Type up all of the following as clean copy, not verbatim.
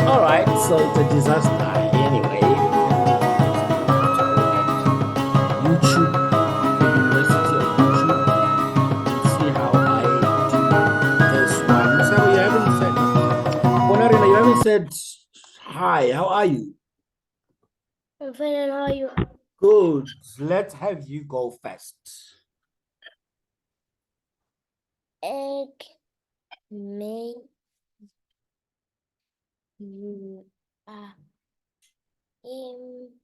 All right, so it's a disaster anyway. YouTube, the University of YouTube, and see how I do this one. So you haven't said, Bonarina, you haven't said hi. How are you? I'm fine, and how are you? Good. Let's have you go first. Egg, may, you,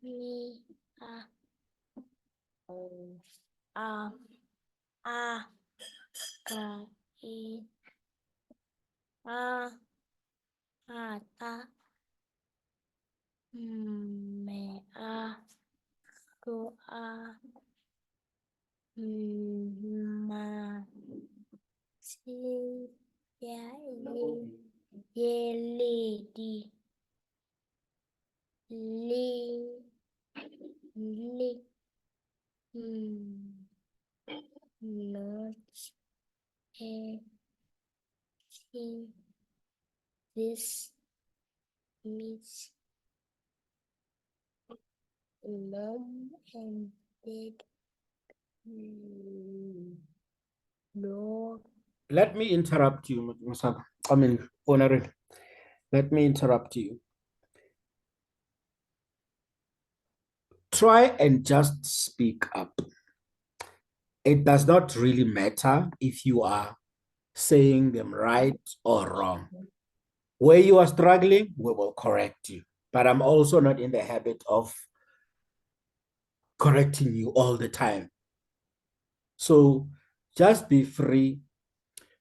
me, a, ka, I, a, ta, me, go, ma, si, ya, ye, lady, li, not, this, meets, mom, and dad, no. Let me interrupt you, Musab. I mean, Bonarina. Let me interrupt you. Try and just speak up. It does not really matter if you are saying them right or wrong. Where you are struggling, we will correct you. But I'm also not in the habit of correcting you all the time. So just be free.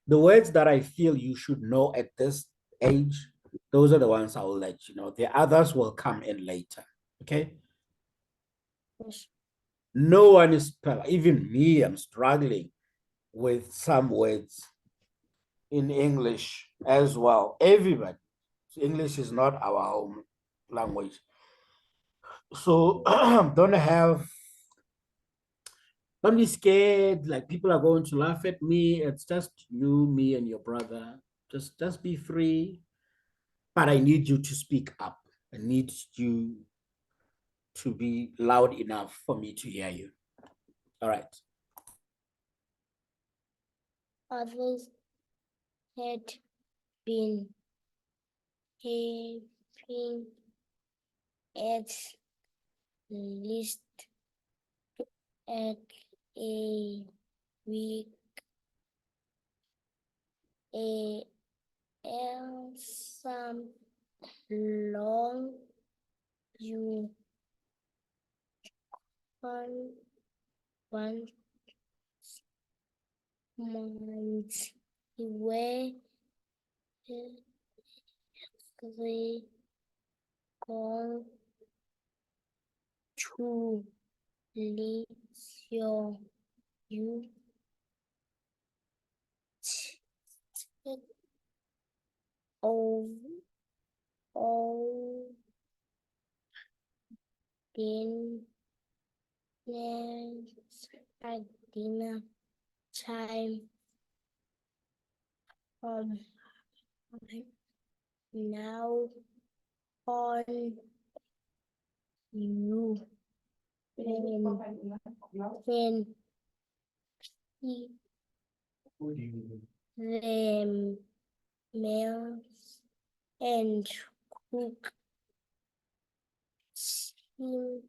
The words that I feel you should know at this age, those are the ones I will let you know. The others will come in later. Okay? No one is, even me, I'm struggling with some words in English as well. Everybody. English is not our home language. So don't be scared, like people are going to laugh at me. It's just you, me, and your brother. Just be free. But I need you to speak up. I need you to be loud enough for me to hear you. All right. Others had been having at least at a week some long you one month where they go to leave you all then at dinner time now on you when he them meals and cook him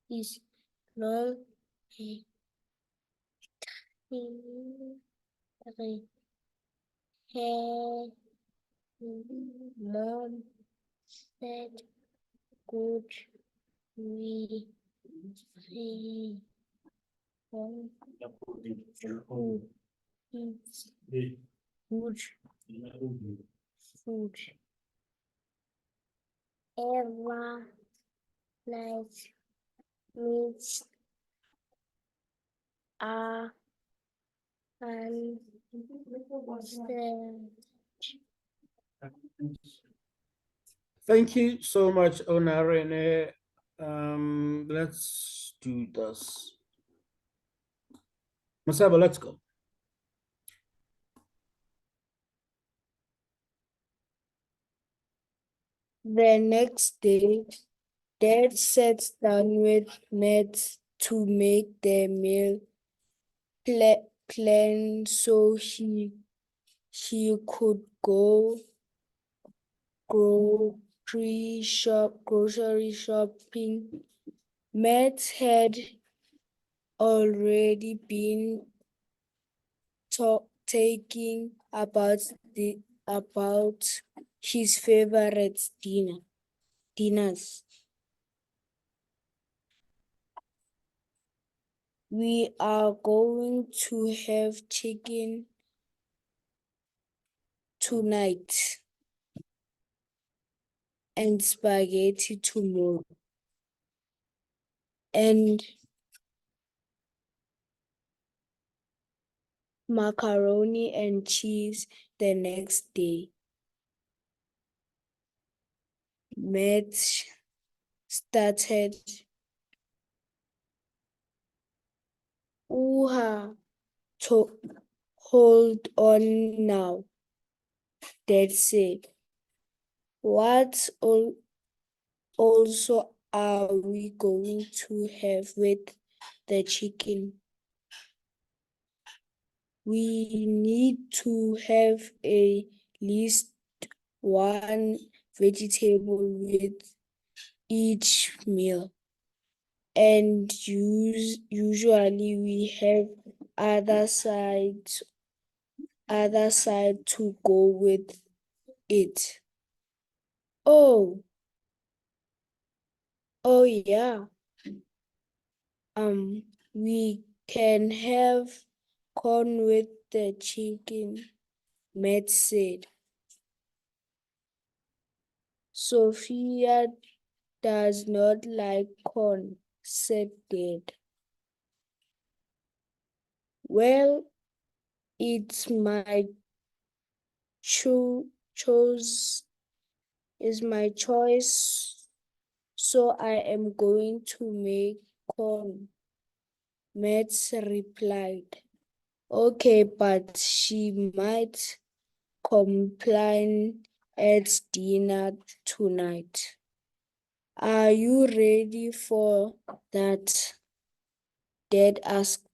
is long and thin hair. Mom said, "Good, we see food eats good food every night meats are and Thank you so much, Onarene. Let's do this. Masaba, let's go. The next day, Dad sat down with Matt to make the meal plan so he could go grocery shopping. Matt had already been talking about his favorite dinners. We are going to have chicken tonight and spaghetti tomorrow. And macaroni and cheese the next day. Matt started. Hold on now, Dad said. What also are we going to have with the chicken? We need to have at least one vegetable with each meal. And usually we have other side to go with it. Oh yeah. We can have corn with the chicken, Matt said. Sophia does not like corn, said Dad. Well, it's my choice, so I am going to make corn, Matt replied. Okay, but she might complain at dinner tonight. Are you ready for that? Dad asked.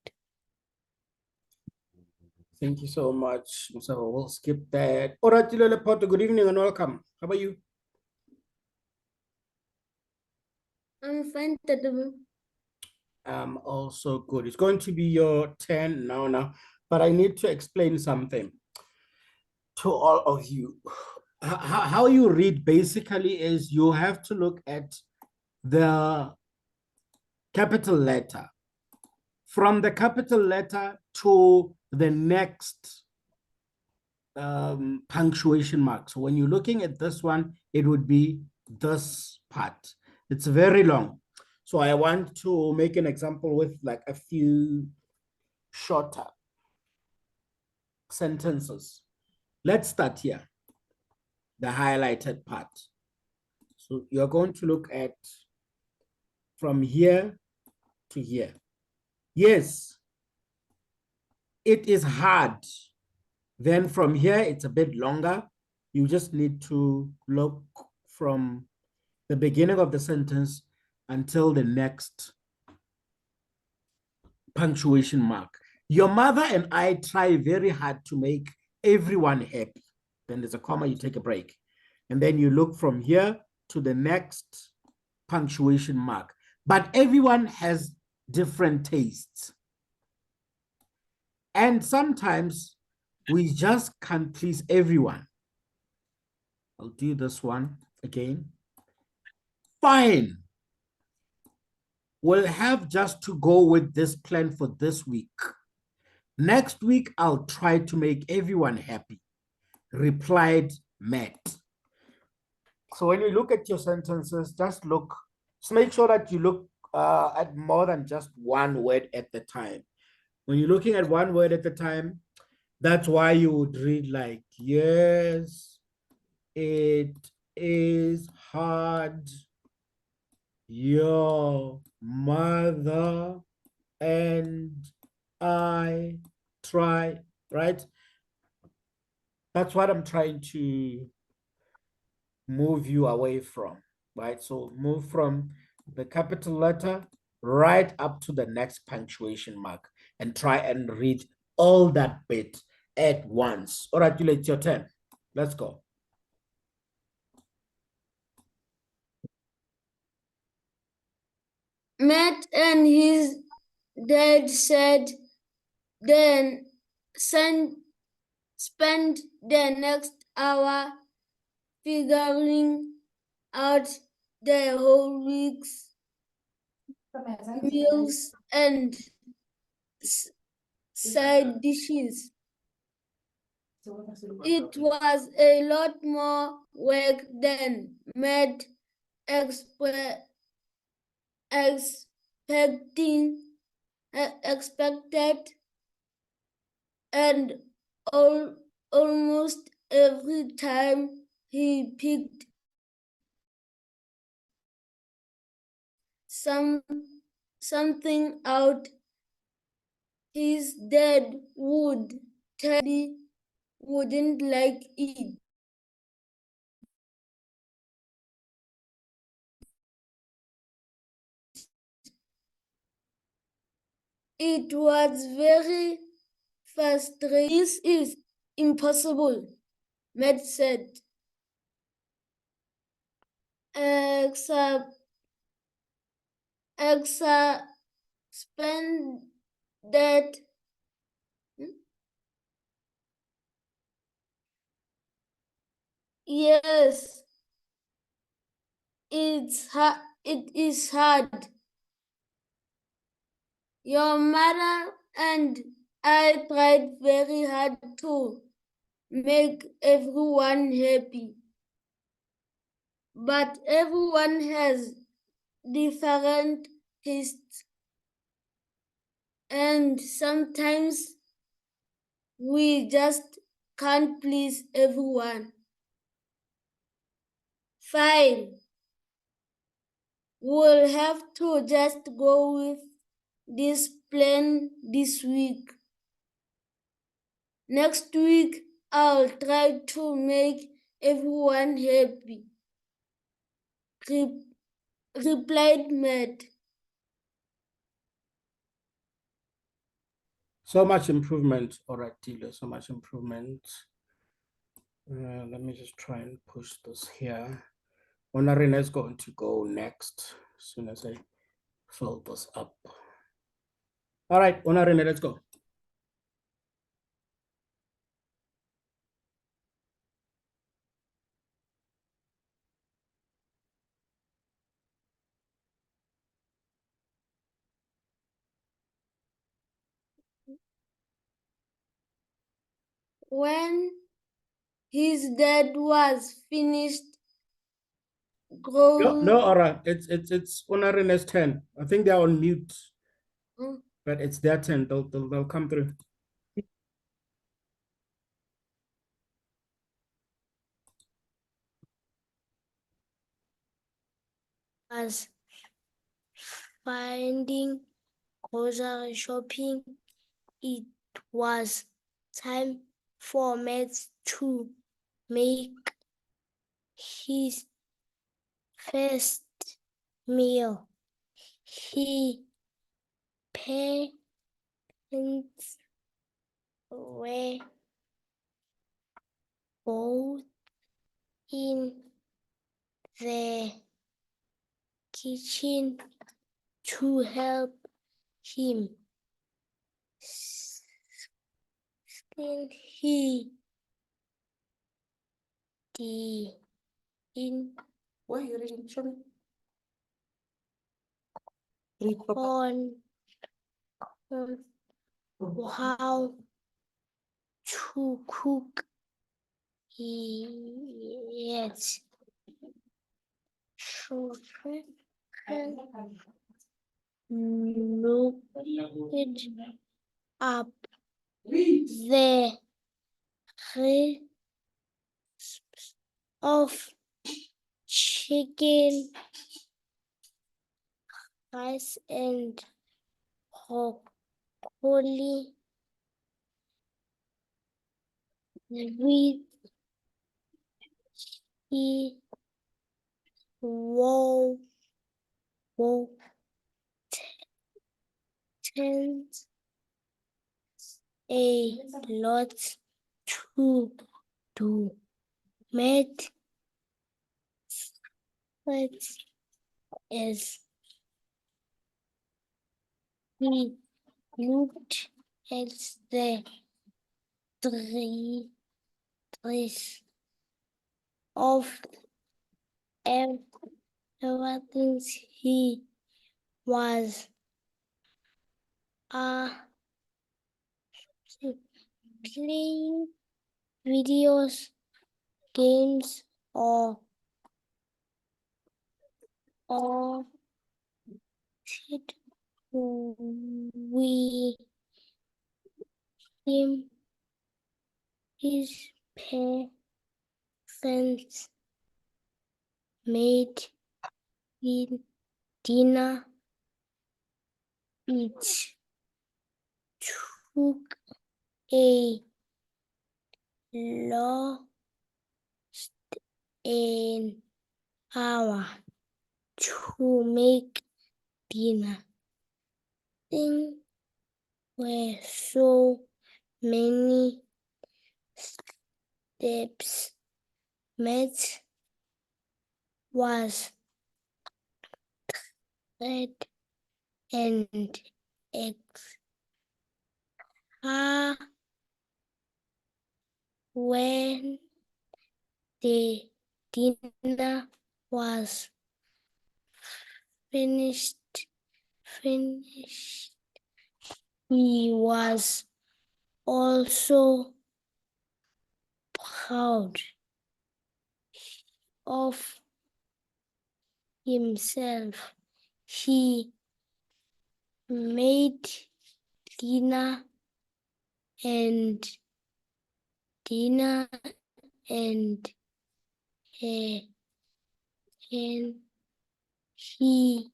Thank you so much, Masaba. We'll skip that. All right, Tilele Poto, good evening and welcome. How about you? I'm fine, Tadu. Also good. It's going to be your turn now, but I need to explain something to all of you. How you read basically is you have to look at the capital letter. From the capital letter to the next punctuation mark. So when you're looking at this one, it would be this part. It's very long. So I want to make an example with like a few shorter sentences. Let's start here, the highlighted part. So you're going to look at from here to here. Yes, it is hard. Then from here, it's a bit longer. You just need to look from the beginning of the sentence until the next punctuation mark. Your mother and I try very hard to make everyone happy. Then there's a comma, you take a break. And then you look from here to the next punctuation mark. But everyone has different tastes. And sometimes we just can't please everyone. I'll do this one again. Fine. We'll have just to go with this plan for this week. Next week, I'll try to make everyone happy, replied Matt. So when you look at your sentences, just make sure that you look at more than just one word at the time. When you're looking at one word at the time, that's why you would read like, yes, it is hard. Your mother and I try, right? That's what I'm trying to move you away from, right? So move from the capital letter right up to the next punctuation mark and try and read all that bit at once. All right, Julia, it's your turn. Let's go. Matt and his dad said then spend the next hour figuring out the whole week's meals and side dishes. It was a lot more work than Matt expected, and almost every time he picked something out, his dad would tell me wouldn't like it. It was very frustrating. This is impossible, Matt said. Spend that yes, it is hard. Your mother and I tried very hard to make everyone happy, but everyone has different tastes, and sometimes we just can't please everyone. Fine. We'll have to just go with this plan this week. Next week, I'll try to make everyone happy, replied Matt. So much improvement. All right, Tilo, so much improvement. Let me just try and push this here. Onarina is going to go next as soon as I fill this up. All right, Onarina, let's go. When his dad was finished growing, No, Ora, it's Onarina's turn. I think they're on mute, but it's their turn. They'll come through. Was finding grocery shopping, it was time for Matt to make his first meal. He parents were both in the kitchen to help him. Then he the in Why are you reading? Show me. Read, Papa. on how to cook it. Children look it up. The recipe of chicken, rice, and broccoli with he wow wow tends a lot to do. Made it as he looked at the three trees of everything he was playing videos, games, or did we him his parents made him dinner. It took a long an hour to make dinner. There were so many steps. Matt was red and eggs. When the dinner was finished, he was also proud of himself. He made dinner and dinner and and he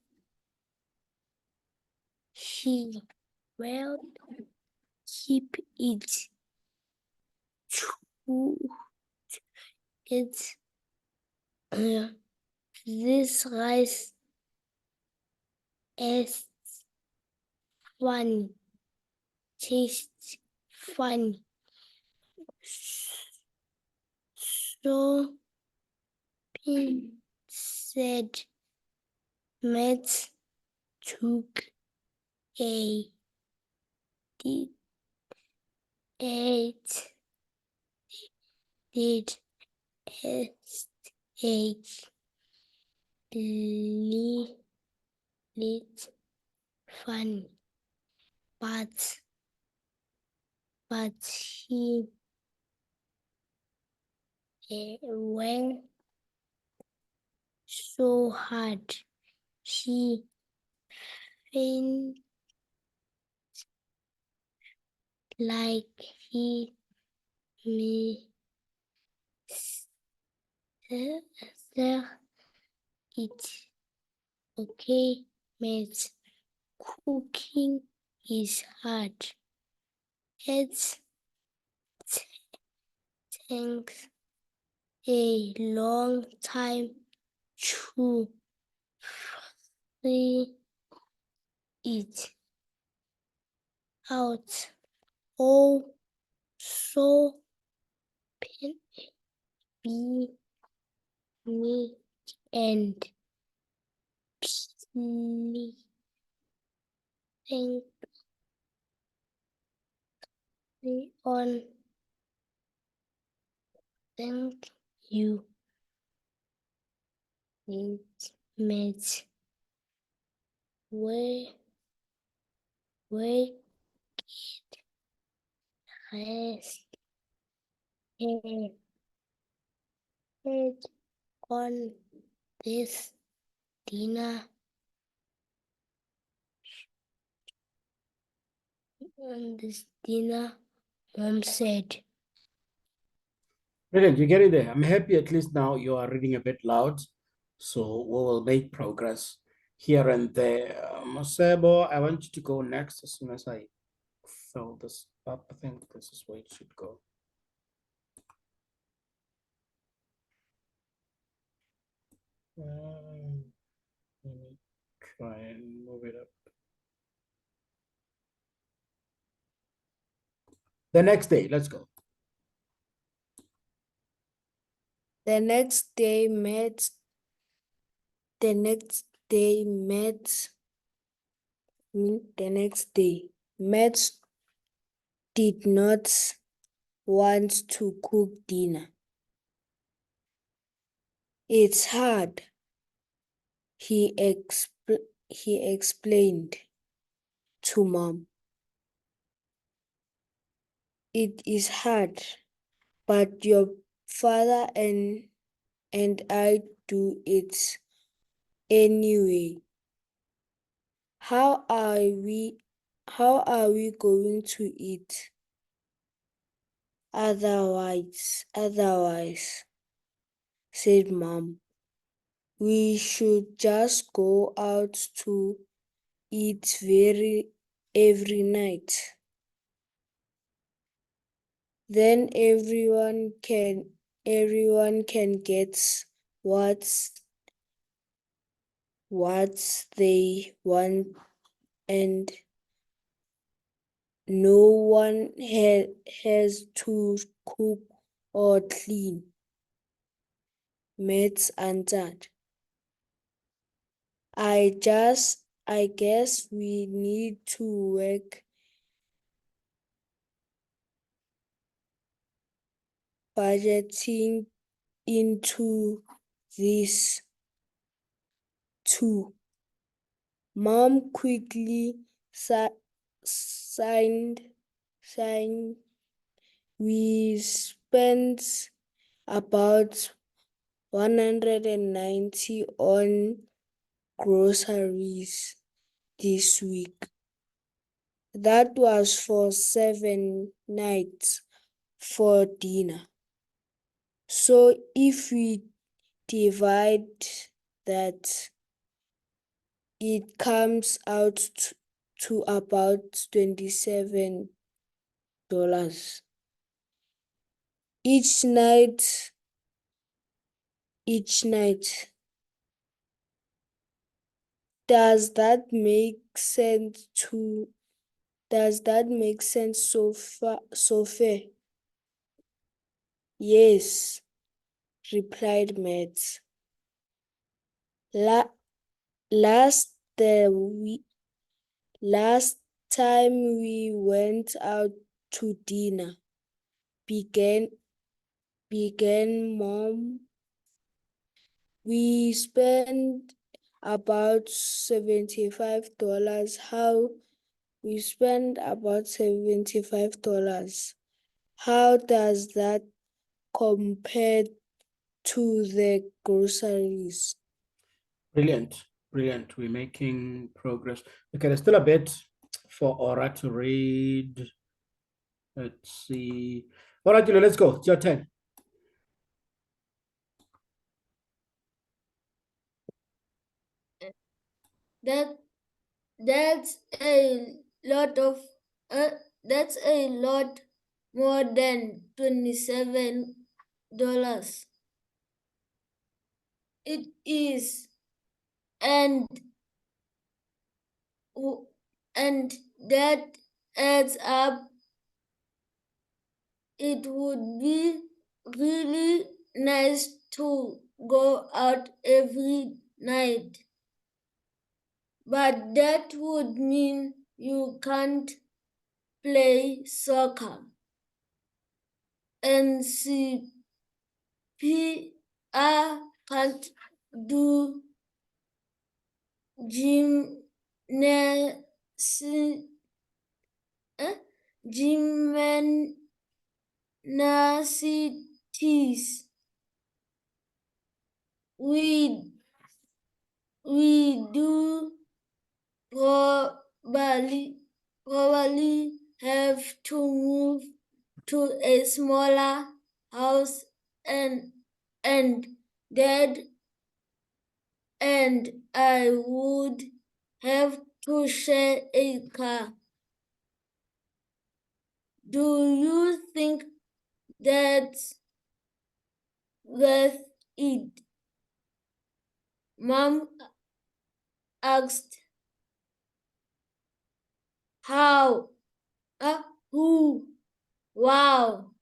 will keep it to it. This rice is funny, tastes funny. So Pin said Matt took a did it did it lit funny, but he went so hard. He felt like he missed it. Okay, mates, cooking is hard. It takes a long time to figure it out. Oh, so be me and me thank me on thank you it met where rest head on this dinner Mom said. Brilliant, you get it there. I'm happy at least now you are reading a bit loud. So we will make progress here and there. Masebo, I want you to go next as soon as I fill this up. I think this is where it should go. Let me try and move it up. The next day, let's go. The next day Matt did not want to cook dinner. It's hard, he explained to Mom. It is hard, but your father and I do it anyway. How are we going to eat otherwise, said Mom. We should just go out to eat every night. Then everyone can get what they want and no one has to cook or clean. Matt answered. I guess we need to work budgeting into this too. Mom quickly signed. We spent about 190 on groceries this week. That was for 7 nights for dinner. So if we divide that, it comes out to about $27 each night. Does that make sense so fair? Yes, replied Matt. Last time we went out to dinner, began Mom, we spent about $75. We spent about $75. How does that compare to the groceries? Brilliant, brilliant. We're making progress. Okay, there's still a bit for Ora to read. Let's see. All right, Julia, let's go. It's your turn. That's a lot that's a lot more than $27. It is, and that adds up. It would be really nice to go out every night. But that would mean you can't play soccer. And CPR can't do gymnastics. We do probably have to move to a smaller house and Dad and I would have to share a car. Do you think that's worth it? Mom asked. How? Who? Wow.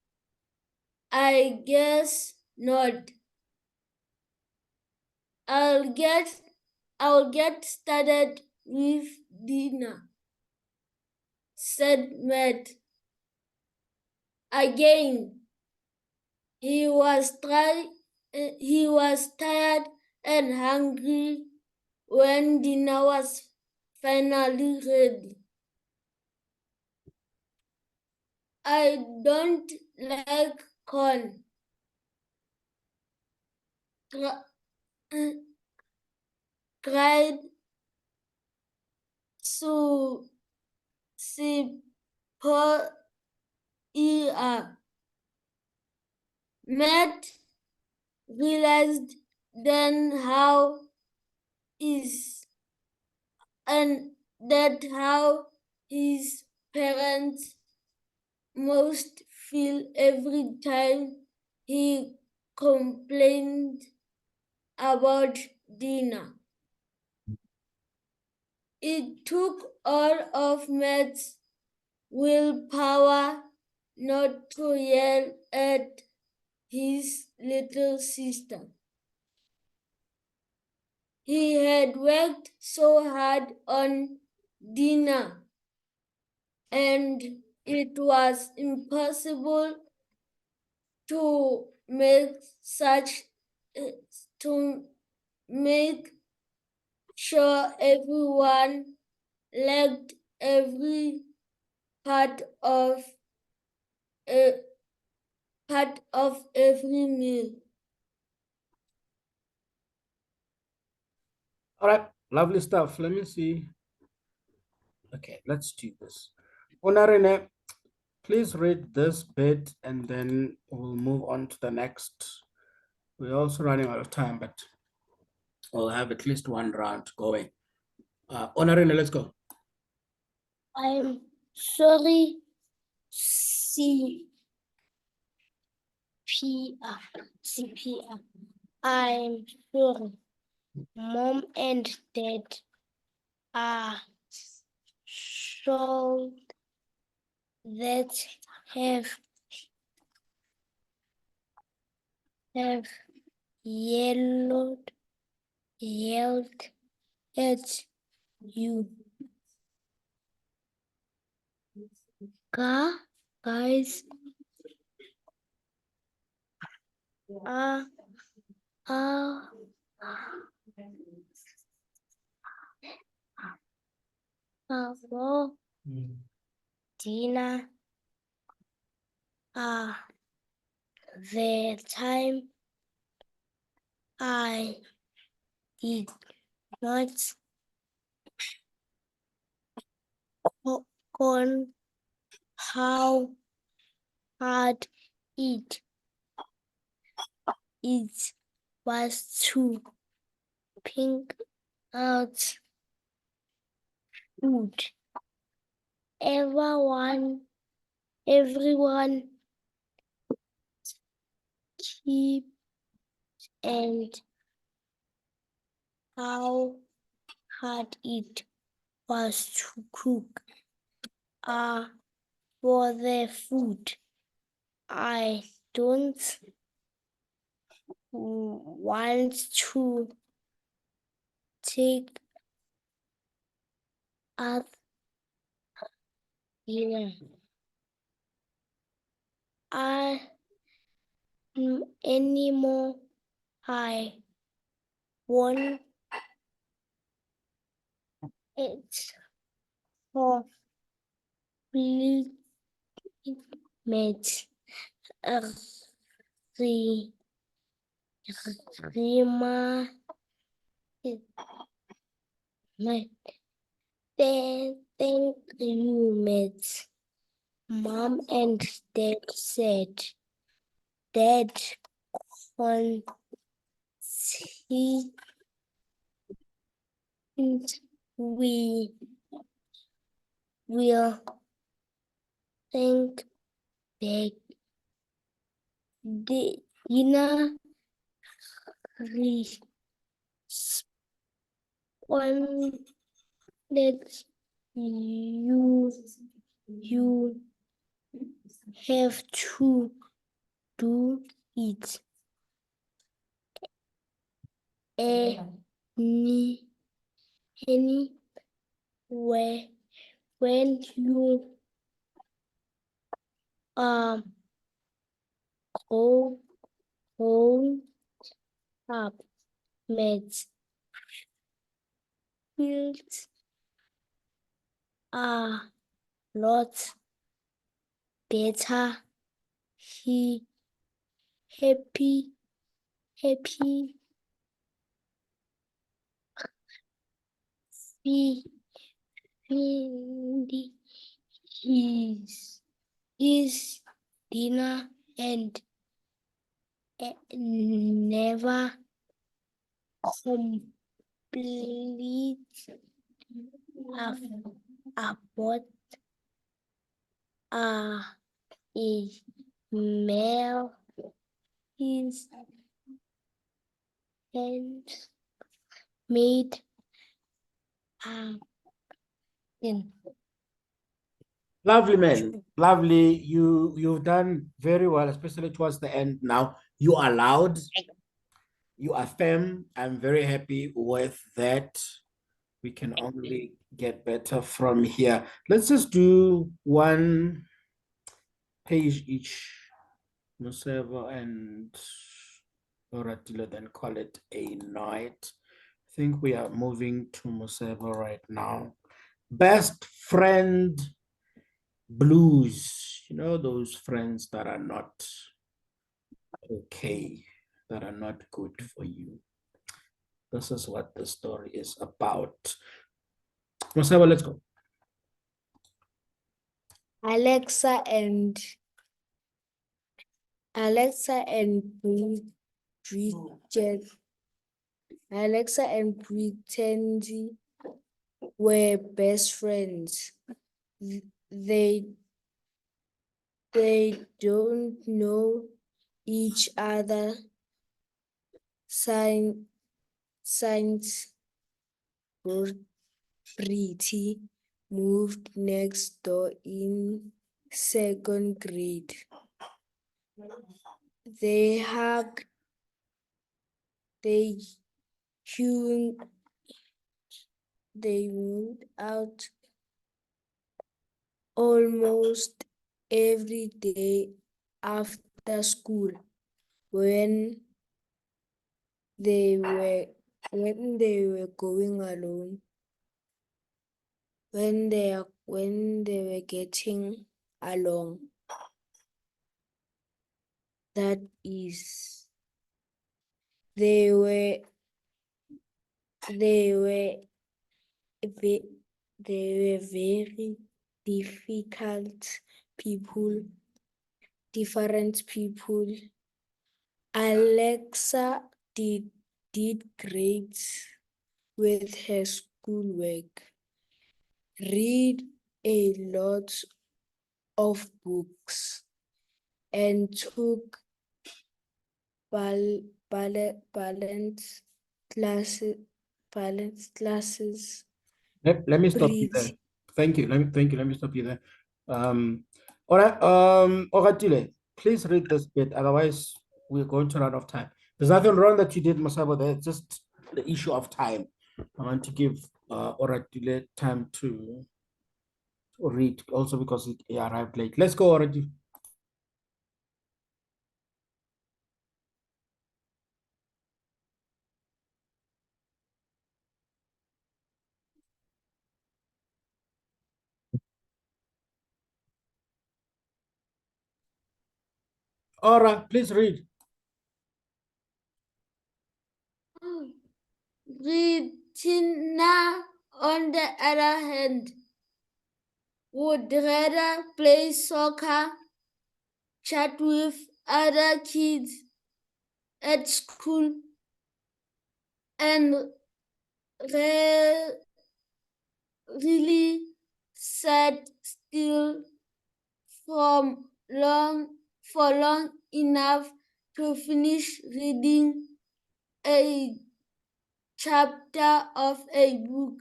I guess not. I'll get started with dinner, said Matt. Again, he was tired and hungry when dinner was finally ready. I don't like corn. Cried Matt realized then how his parents most feel every time he complained about dinner. It took all of Matt's willpower not to yell at his little sister. He had worked so hard on dinner, and it was impossible to make sure everyone liked every part of every meal. All right, lovely stuff. Let me see. Okay, let's do this. Onarine, please read this bit and then we'll move on to the next. We're also running out of time, but we'll have at least one round going. Onarine, let's go. I'm sorry, CPR. I'm sorry. Mom and Dad are so that have yelled at you. Guys, for dinner, the time I did not on how hard it was to pick out food. Everyone keep and how hard it was to cook for the food. I don't wants to take us here. Anymore. I want it for mates. Rima, thank you, mates. Mom and Dad said, Dad, we will think back the dinner responded you have to do it anyway when you go home up mates feels a lot better. He happy he find his dinner and never complete about a email his hands made in Lovely, man. Lovely. You've done very well, especially towards the end. Now you are loud. You are firm. I'm very happy with that. We can only get better from here. Let's just do one page each. Museva and Oratile, then call it a night. I think we are moving to Museva right now. Best friend blues. You know, those friends that are not okay, that are not good for you. This is what the story is about. Museva, let's go. Alexa and Bridget. Alexa and Pretend were best friends. They don't know each other. Science Pretty moved next door in second grade. They hugged. They moved out almost every day after school when they were going alone. When they were getting along. That is, they were very different people. Alexa did great with her schoolwork. Read a lot of books and took balance classes. Let me stop you Breathe. there. Thank you. Let me stop you there. All right. Oratile, please read this bit, otherwise we're going to run out of time. There's nothing wrong that you did, Masabo. That's just the issue of time. I want to give Oradile time to read, also because he arrived late. Let's go, Oradile. Ora, please read. Regina, on the other hand, would rather play soccer, chat with other kids at school, and really sat still for long enough to finish reading a chapter of a book.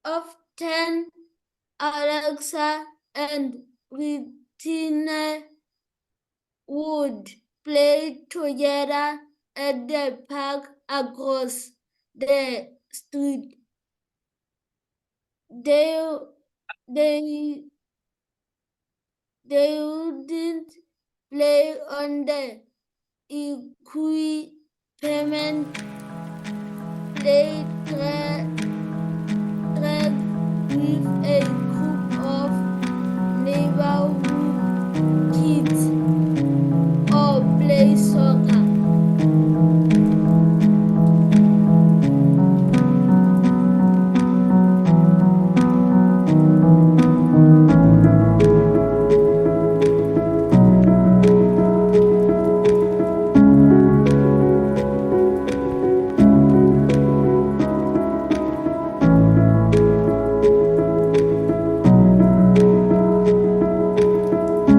Often, Alexa and Regina would play together at the park across the street. They wouldn't play on the equipment. They track with a group of neighborhood